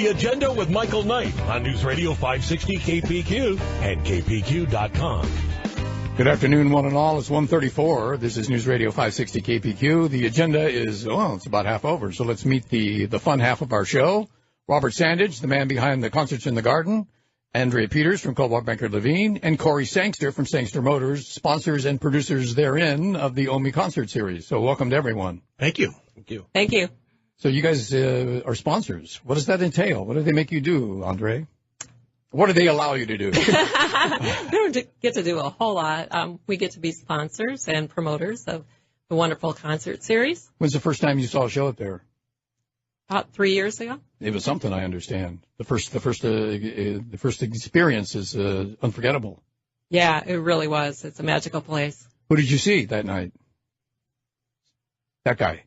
The Agenda with Michael Knight on News Radio 560 KPQ and KPQ.com. Good afternoon, one and all. It's 1:34. This is News Radio 560 KPQ. The agenda is, it's about half over, so let's meet the fun half of our show. Robert Sandidge, the man behind the Concerts in the Garden, Andrea Peters from Coldwell Banker Levine, and Cory Sangster from Sangster Motors, sponsors and producers therein of the Ohme concert series. So welcome to everyone. Thank you. Thank you. Thank you. So you guys are sponsors. What does that entail? What do they make you do, Andre? What do they allow you to do? We don't get to do a whole lot. We get to be sponsors and promoters of the wonderful concert series. When's the first time you saw a show up there? About 3 years ago. It was something, I understand. The first experience is unforgettable. Yeah, it really was. It's a magical place. Who did you see that night? That guy.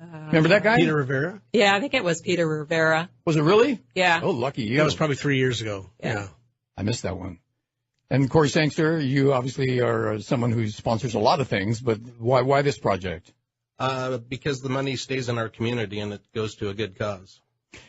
Remember that guy? Peter Rivera? Yeah, I think it was Peter Rivera. Was it really? Yeah. Oh, lucky you. That was probably 3 years ago. Yeah. I missed that one. And Cory Sangster, you obviously are someone who sponsors a lot of things, but why this project? Because the money stays in our community and it goes to a good cause.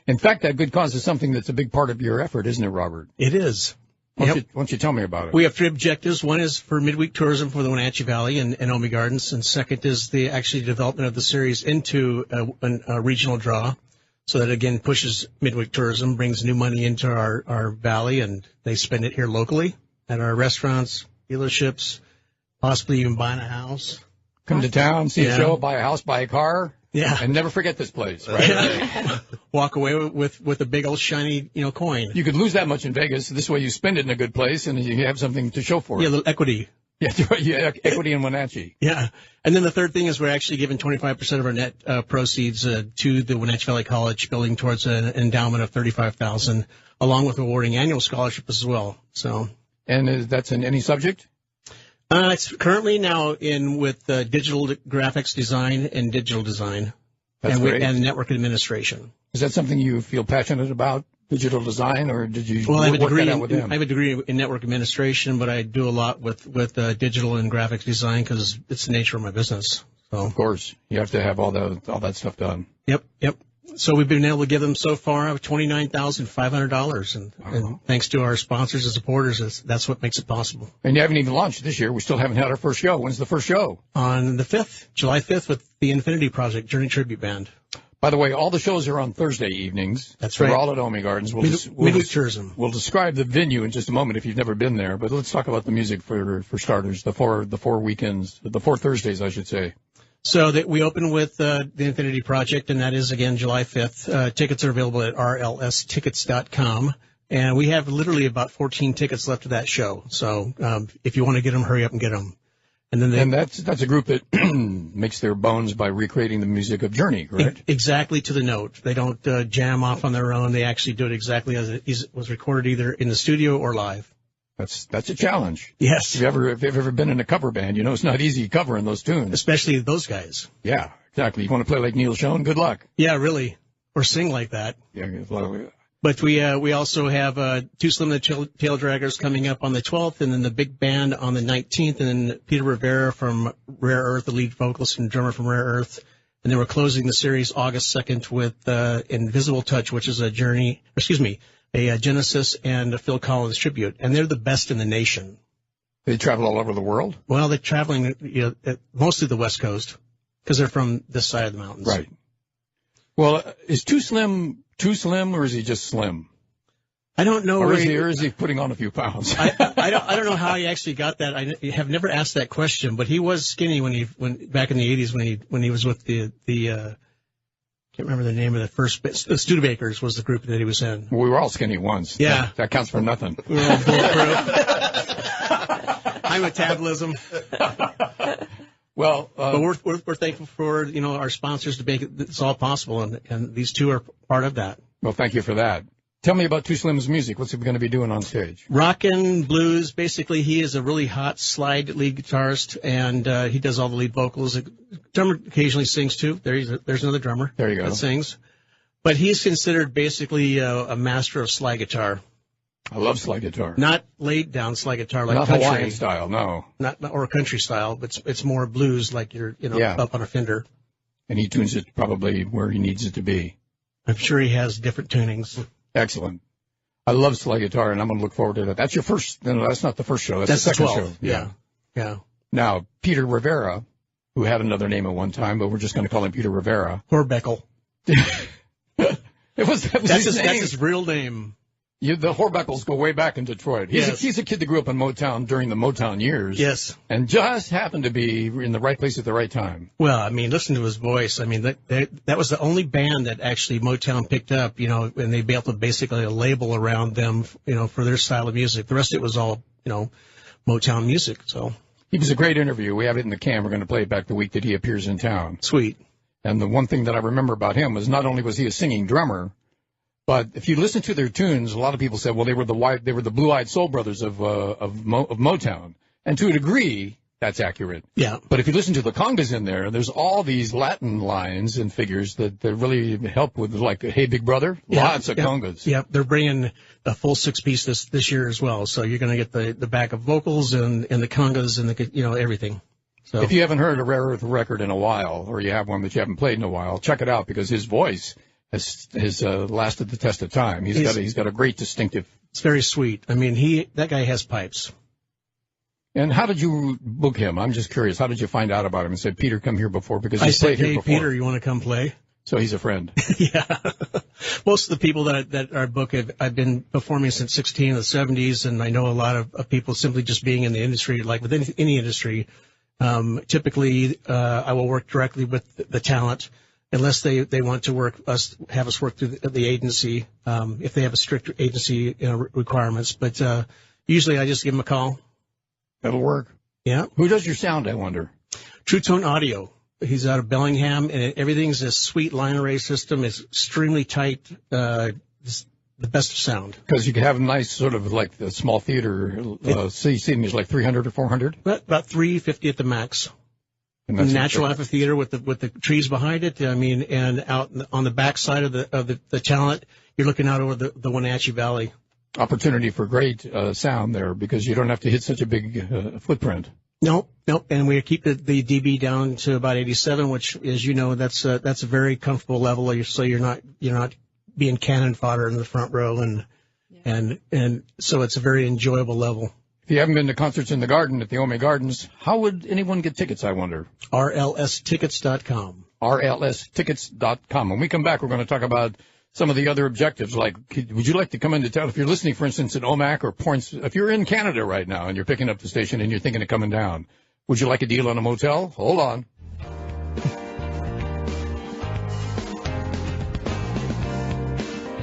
In fact, that good cause is something that's a big part of your effort, isn't it, Robert? It is. Why don't you tell me about it? We have three objectives. One is for midweek tourism for the Wenatchee Valley and Ohme Gardens, and second is the development of the series into a regional draw, so that again pushes midweek tourism, brings new money into our valley, and they spend it here locally at our restaurants, dealerships, possibly even buying a house. Come to town, see a show, buy a house, buy a car. Yeah. And never forget this place, right? Walk away with a big old shiny, coin. You could lose that much in Vegas. This way you spend it in a good place and you have something to show for it. Yeah, a little equity. Yeah, equity in Wenatchee. Yeah. And then the third thing is we're actually giving 25% of our net proceeds to the Wenatchee Valley College, building towards an endowment of $35,000, along with awarding annual scholarships as well. So. And that's in any subject? It's currently now in with digital graphics design and digital design. That's great. And network administration. Is that something you feel passionate about, digital design, or did you I have a degree out with them? I have a degree in network administration, but I do a lot with digital and graphics design because it's the nature of my business. So. Of course, you have to have all that stuff done. Yep. So we've been able to give them so far $29,500, and thanks to our sponsors and supporters, that's what makes it possible. And you haven't even launched this year. We still haven't had our first show. When's the first show? On the 5th, July 5th, with the Infinity Project Journey Tribute Band. By the way, all the shows are on Thursday evenings. That's right. We're all at Ohme Gardens. Midweek tourism. We'll describe the venue in just a moment if you've never been there. But let's talk about the music for starters. The four Thursdays, I should say. So that we open with the Infinity Project, and that is, again, July 5th. Tickets are available at rlstickets.com. And we have literally about 14 tickets left to that show. So if you want to get them, hurry up and get them. And that's a group that makes their bones by recreating the music of Journey, correct? Exactly to the note. They don't jam off on their own. They actually do it exactly as it was recorded, either in the studio or live. That's a challenge. Yes. If you've ever been in a cover band, you know it's not easy covering those tunes. Especially those guys. Yeah, exactly. You want to play like Neil Schon? Good luck. Yeah, really. Or sing like that. Yeah. But we also have Too Slim the Tail Draggers coming up on the 12th, and then the big band on the 19th, and then Peter Rivera from Rare Earth, the lead vocalist and drummer from Rare Earth. And then we're closing the series August 2nd with Invisible Touch, which is a Genesis and a Phil Collins tribute, and they're the best in the nation. They travel all over the world? Well, they're traveling mostly the West Coast because they're from this side of the mountains. Right. Well, is Too Slim, or is he just slim? I don't know. Or is he putting on a few pounds? I don't know how he actually got that. I have never asked that question, but he was skinny when back in the 80s when he was with the can't remember the name of the Studebakers was the group that he was in. We were all skinny once. Yeah. That counts for nothing. We were all bulletproof. High metabolism. Well, but we're thankful for, our sponsors to make this all possible, and these two are part of that. Well, thank you for that. Tell me about Too Slim's music. What's he going to be doing on stage? Rock and blues. Basically, he is a really hot slide lead guitarist, and he does all the lead vocals. The drummer occasionally sings, too. There's another drummer. There you go. That sings. But he's considered basically a master of slide guitar. I love slide guitar. Not laid down slide guitar like not country. Hawaiian style, no. Not or country style, but it's more blues, like you're up on a Fender. And he tunes it probably where he needs it to be. I'm sure he has different tunings. Excellent. I love slide guitar, and I'm going to look forward to that. That's your first. No, that's not the first show. That's the second 12. show. Yeah. Now, Peter Rivera, who had another name at one time, but we're just going to call him Peter Rivera. Horbeckle. That's his real name. The Horbeckles go way back in Detroit. He's a kid that grew up in Motown during the Motown years. Yes. And just happened to be in the right place at the right time. Well, I mean, listen to his voice. I mean, that was the only band that actually Motown picked up, you know, and they built basically a label around them, you know, for their style of music. The rest of it was all, you know, Motown music. So he was a great interview. We have it in the can. We're going to play it back the week that he appears in town. Sweet. And the one thing that I remember about him was not only was he a singing drummer, but if you listen to their tunes, a lot of people said, well, they were the Blue-Eyed Soul Brothers of Motown. And to a degree, that's accurate. Yeah. But if you listen to the congas in there, there's all these Latin lines and figures that really help with, like, Hey Big Brother, lots of congas. Yeah, they're bringing a full 6-piece this year as well. So you're going to get the backup vocals and the congas and the, you know, everything. So if you haven't heard a Rare Earth record in a while, or you have one that you haven't played in a while, check it out because his voice has lasted the test of time. He's got a great distinctive. It's very sweet. I mean, that guy has pipes. And how did you book him? I'm just curious. How did you find out about him and said, Peter, come here before? Because I he's said, played here hey, before. Peter, you want to come play? So he's a friend. Yeah. Most of the people that are booked, I've been performing since 16 in the 70s, and I know a lot of people simply just being in the industry, like with any industry. Typically, I will work directly with the talent. Unless they want to have us work through the agency, if they have a strict agency requirements. But usually I just give them a call. That'll work. Yeah. Who does your sound, I wonder? True Tone Audio. He's out of Bellingham, and everything's a sweet line array system. It's extremely tight. It's the best of sound. Because you can have a nice sort of like the small theater seating is like 300 or 400? About 350 at the max. Natural amphitheater with the trees behind it. I mean, and out on the back side of the talent, you're looking out over the Wenatchee Valley. Opportunity for great sound there because you don't have to hit such a big footprint. Nope. And we keep the dB down to about 87, which, as you know, that's a very comfortable level. So you're not being cannon fodder in the front row, and so it's a very enjoyable level. If you haven't been to concerts in the garden at the Ohme Gardens, how would anyone get tickets, I wonder? rlstickets.com. rlstickets.com. When we come back, we're going to talk about some of the other objectives, like would you like to come into town? If you're listening, for instance, in Omak or Points, if you're in Canada right now and you're picking up the station and you're thinking of coming down, would you like a deal on a motel? Hold on.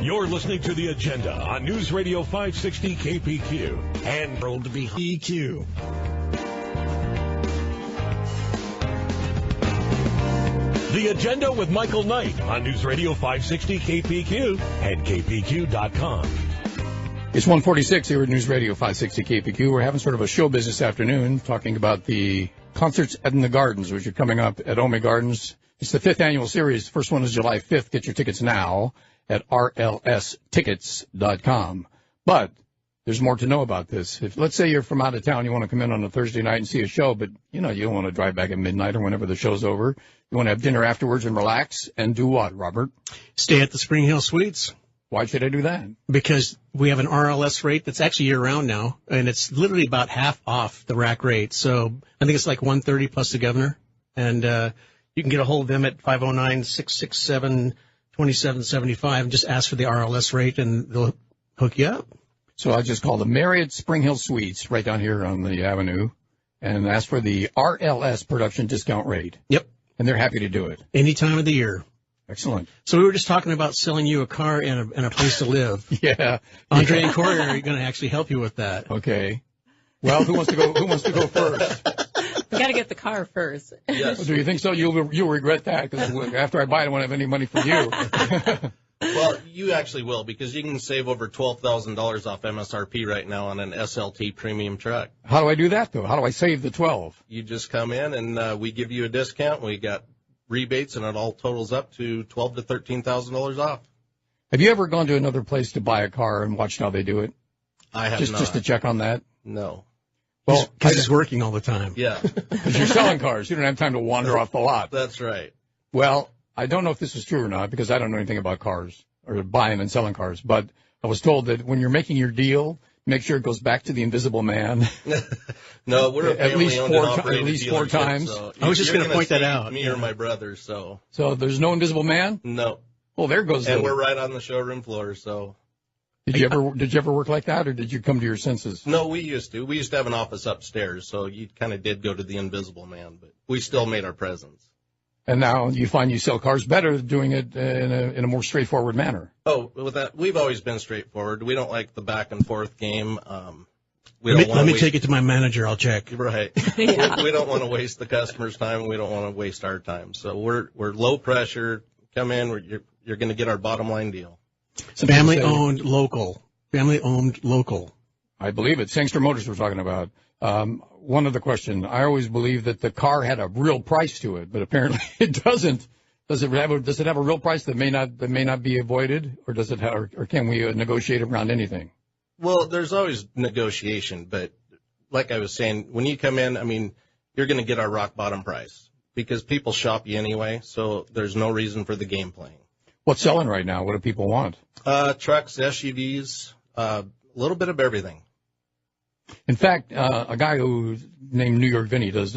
You're listening to The Agenda on News Radio 560 KPQ and World to be EQ. The Agenda with Michael Knight on News Radio 560 KPQ and KPQ.com. It's 1:46 here at News Radio 560 KPQ. We're having sort of a show business afternoon talking about the concerts in the gardens, which are coming up at Ohme Gardens. It's the 5th annual series. The first one is July 5th. Get your tickets now at rlstickets.com. But there's more to know about this. If, let's say you're from out of town, you want to come in on a Thursday night and see a show, but, you don't want to drive back at midnight or whenever the show's over. You want to have dinner afterwards and relax and do what, Robert? Stay at the Spring Hill Suites. Why should I do that? Because we have an RLS rate that's actually year-round now, and it's literally about half off the rack rate. So I think it's like $130 plus the governor. And you can get a hold of them at 509-667-2775 and just ask for the RLS rate, and they'll hook you up. So I just call the Marriott Spring Hill Suites right down here on the avenue and ask for the RLS production discount rate. Yep. And they're happy to do it. Any time of the year. Excellent. So we were just talking about selling you a car and a place to live. Yeah. Andre and Cory are going to actually help you with that. Okay. Well, who wants to go first? We got to get the car first. Yes. Do you think so? You'll regret that because after I buy it, I won't have any money for you. Well, you actually will because you can save over $12,000 off MSRP right now on an SLT premium truck. How do I do that, though? How do I save the 12? You just come in and we give you a discount. We got rebates, and it all totals up to $12,000 to $13,000 off. Have you ever gone to another place to buy a car and watched how they do it? I have not. Just to check on that? No. Well, because he's working all the time. Yeah. Because you're selling cars. You don't have time to wander off the lot. That's right. Well, I don't know if this is true or not because I don't know anything about cars. or buying and selling cars, but I was told that when you're making your deal, make sure it goes back to the Invisible Man. No, we're a family-owned and operated at least 4 dealership, times. So I was just going to point that out. Me or my brother, so. So there's no Invisible Man? No. Well, there goes. And we're right on the showroom floor, so. Did you ever work like that, or did you come to your senses? No, we used to. We used to have an office upstairs, so you kind of did go to the Invisible Man, but we still made our presence. And now you find you sell cars better doing it in a more straightforward manner. Oh, with that, we've always been straightforward. We don't like the back and forth game. Let me take it to my manager. I'll check. Right. Yeah. We don't want to waste the customer's time. We don't want to waste our time. So we're low pressure. Come in. You're going to get our bottom line deal. Family owned local. I believe it. Sangster Motors we're talking about. One other question. I always believed that the car had a real price to it, but apparently it doesn't. Does it have a real price that may not be avoided, or does it have, or can we negotiate around anything? Well, there's always negotiation, but like I was saying, when you come in, I mean, you're going to get our rock bottom price because people shop you anyway, so there's no reason for the game playing. What's selling right now? What do people want? Trucks, SUVs, a little bit of everything. In fact, a guy who named New York Vinny does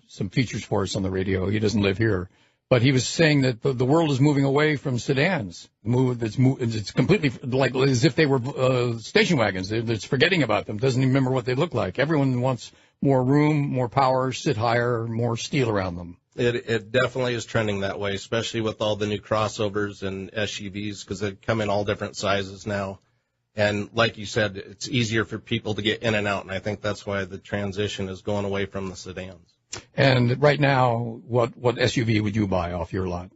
some features for us on the radio. He doesn't live here. But he was saying that the world is moving away from sedans. It's completely like as if they were station wagons. It's forgetting about them. Doesn't even remember what they look like. Everyone wants more room, more power, sit higher, more steel around them. It definitely is trending that way, especially with all the new crossovers and SUVs because they come in all different sizes now. And like you said, it's easier for people to get in and out, and I think that's why the transition is going away from the sedans. And right now, what SUV would you buy off your lot?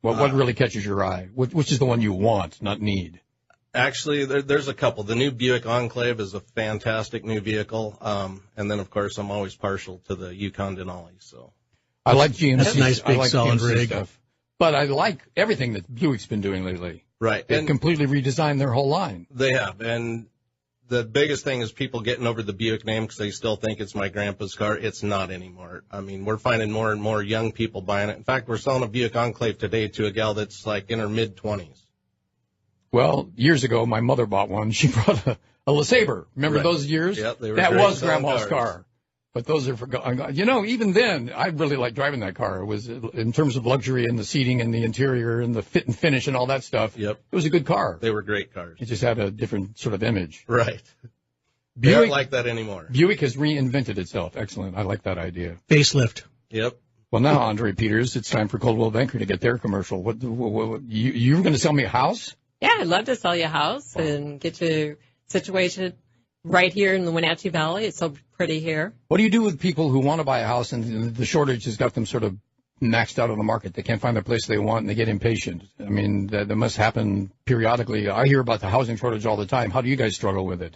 What really catches your eye? Which is the one you want, not need? Actually, there's a couple. The new Buick Enclave is a fantastic new vehicle. And then, of course, I'm always partial to the Yukon Denali. So I like GMC. That's a nice big solid GMC rig. Stuff. But I like everything that Buick's been doing lately. Right. They've completely redesigned their whole line. They have. And the biggest thing is people getting over the Buick name because they still think it's my grandpa's car. It's not anymore. I mean, we're finding more and more young people buying it. In fact, we're selling a Buick Enclave today to a gal that's like in her mid-20s. Well, years ago, my mother bought one. She brought a LeSabre. Remember those years? Yep, they were that great was selling Grandma's cars. car. But those are forgotten. You know, even then, I really liked driving that car. It was, in terms of luxury and the seating and the interior and the fit and finish and all that stuff. Yep. It was a good car. They were great cars. It just had a different sort of image. Right. They aren't like that anymore. Buick has reinvented itself. Excellent. I like that idea. Facelift. Yep. Well, now, Andre Peters, it's time for Coldwell Banker to get their commercial. What you were going to sell me a house? Yeah, I'd love to sell you a house and get you situated right here in the Wenatchee Valley. It's so pretty here. What do you do with people who want to buy a house and the shortage has got them sort of maxed out of the market? They can't find the place they want and they get impatient. I mean, that must happen periodically. I hear about the housing shortage all the time. How do you guys struggle with it?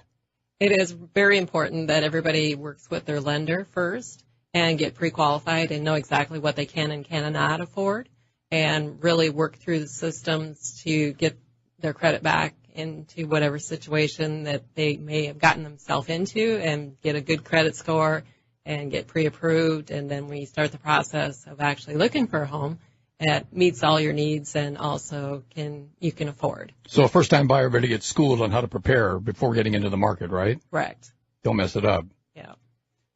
It is very important that everybody works with their lender first and get pre-qualified and know exactly what they can and cannot afford and really work through the systems to get their credit back into whatever situation that they may have gotten themselves into and get a good credit score and get pre-approved. And then we start the process of actually looking for a home that meets all your needs and also you can afford. So a first-time buyer better get schooled on how to prepare before getting into the market, right? Correct. Don't mess it up. Yeah.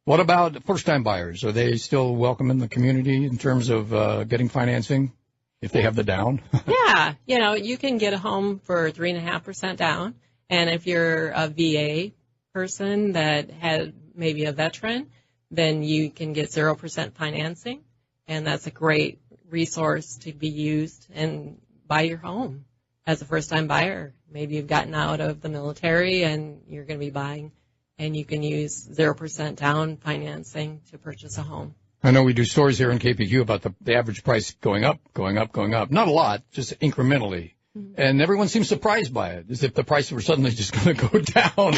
What about first-time buyers? Are they still welcome in the community in terms of getting financing? If they have the down? Yeah. You can get a home for 3.5% down. And if you're a VA person that had maybe a veteran, then you can get 0% financing. And that's a great resource to be used and buy your home as a first-time buyer. Maybe you've gotten out of the military and you're going to be buying, and you can use 0% down financing to purchase a home. I know we do stories here in KPQ about the average price going up. Not a lot, just incrementally. Mm-hmm. And everyone seems surprised by it, as if the price were suddenly just going to go down,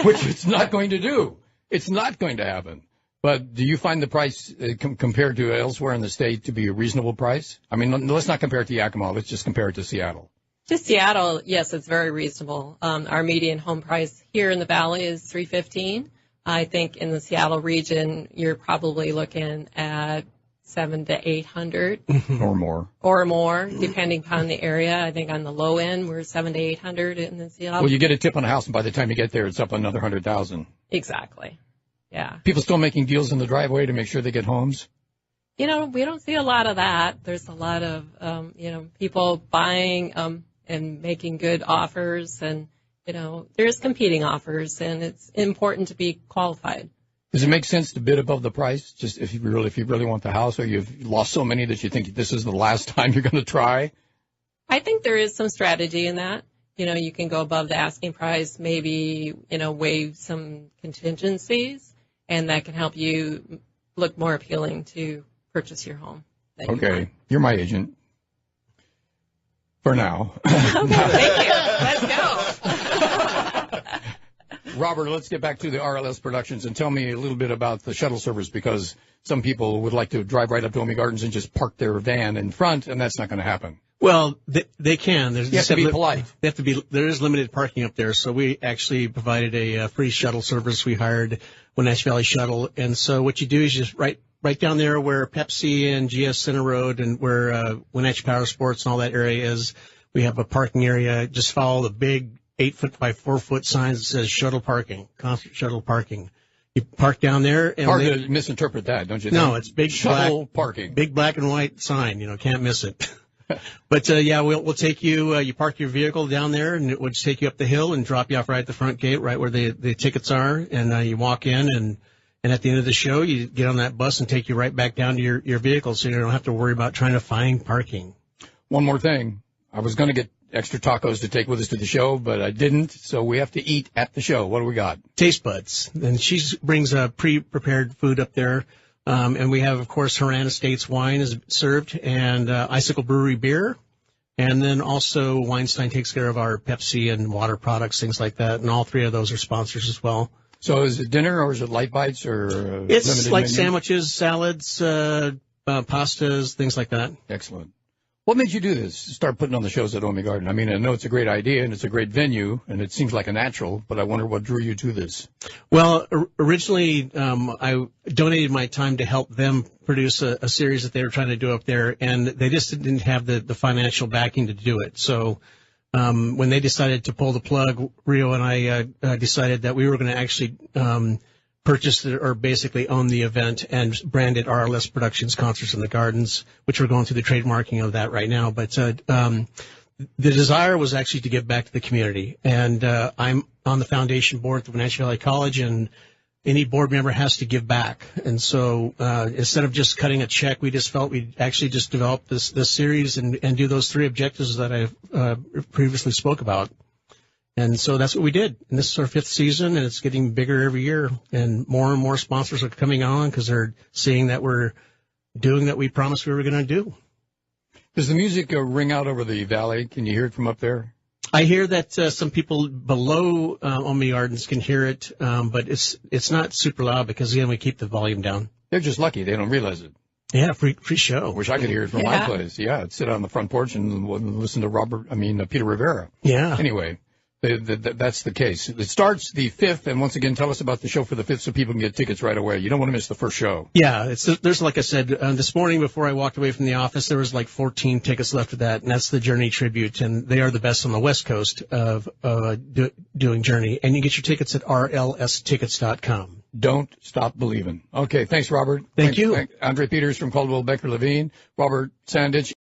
which it's not going to do. It's not going to happen. But do you find the price compared to elsewhere in the state to be a reasonable price? I mean, let's not compare it to Yakima. Let's just compare it to Seattle. To Seattle, yes, it's very reasonable. Our median home price here in the valley is $315,000. I think in the Seattle region, you're probably looking at 700 to 800 or more, depending upon the area. I think on the low end, we're 700 to 800 in the Seattle. Well, you get a tip on a house, and by the time you get there, it's up another 100,000. Exactly. Yeah. People still making deals in the driveway to make sure they get homes? We don't see a lot of that. There's a lot of, people buying and making good offers, and, there's competing offers, and it's important to be qualified. Does it make sense to bid above the price, just if you really want the house, or you've lost so many that you think this is the last time you're going to try? I think there is some strategy in that. You can go above the asking price, maybe, waive some contingencies, and that can help you look more appealing to purchase your home. Okay. You're my agent. For now. Okay, thank you. Let's go. Robert, let's get back to the RLS Productions and tell me a little bit about the shuttle service, because some people would like to drive right up to Ohme Gardens and just park their van in front, and that's not going to happen. Well, they can. You have to be polite. There is limited parking up there, so we actually provided a free shuttle service. We hired Wenatchee Valley Shuttle, and so what you do is just right down there where Pepsi and GS Center Road and where Wenatchee Power Sports and all that area is, we have a parking area. Just follow the big 8-foot by 4-foot signs that says shuttle parking, concert shuttle parking. You park down there. And hard to misinterpret that, don't you think? No, it's big shuttle parking. Big black and white sign, can't miss it. But we'll take you. You park your vehicle down there, and it would just take you up the hill and drop you off right at the front gate, right where the tickets are. And you walk in, and at the end of the show, you get on that bus and take you right back down to your vehicle, so you don't have to worry about trying to find parking. One more thing, I was going to get extra tacos to take with us to the show, but I didn't. So we have to eat at the show. What do we got? Taste buds, and she brings pre-prepared food up there. And we have, of course, Huron Estates wine is served, and Icicle Brewery beer. And then also Weinstein takes care of our Pepsi and water products, things like that. And all three of those are sponsors as well. So is it dinner, or is it light bites, or it's limited like menu? Sandwiches, salads, pastas, things like that. Excellent. What made you do this? Start putting on the shows at Ohme Garden. I mean, I know it's a great idea and it's a great venue and it seems like a natural, but I wonder what drew you to this. Well, originally, I donated my time to help them produce a series that they were trying to do up there, and they just didn't have the financial backing to do it. So, when they decided to pull the plug, Rio and I decided that we were going to actually purchased it, or basically owned the event, and branded RLS Productions Concerts in the Gardens, which we're going through the trademarking of that right now. But the desire was actually to give back to the community. And I'm on the foundation board at the Wenatchee Valley College, and any board member has to give back. And so instead of just cutting a check, we just felt we'd actually just develop this series and do those three objectives that I previously spoke about. And so that's what we did. And this is our 5th season, and it's getting bigger every year. And more sponsors are coming on because they're seeing that we're doing what we promised we were going to do. Does the music ring out over the valley? Can you hear it from up there? I hear that some people below Ohme Gardens can hear it, but it's not super loud because, again, we keep the volume down. They're just lucky. They don't realize it. Yeah, free show. Wish I could hear it from my place. Yeah, I'd sit on the front porch and listen to Peter Rivera. Yeah. Anyway. That's the case. It starts the 5th, and once again, tell us about the show for the 5th so people can get tickets right away. You don't want to miss the first show. Yeah, there's like I said, this morning before I walked away from the office, there was like 14 tickets left of that, and that's the Journey Tribute, and they are the best on the West Coast of doing Journey. And you get your tickets at rlstickets.com. Don't stop believing. Okay, thanks, Robert. Thank you. Andre Peters from Coldwell, Becker Levine, Robert Sandidge.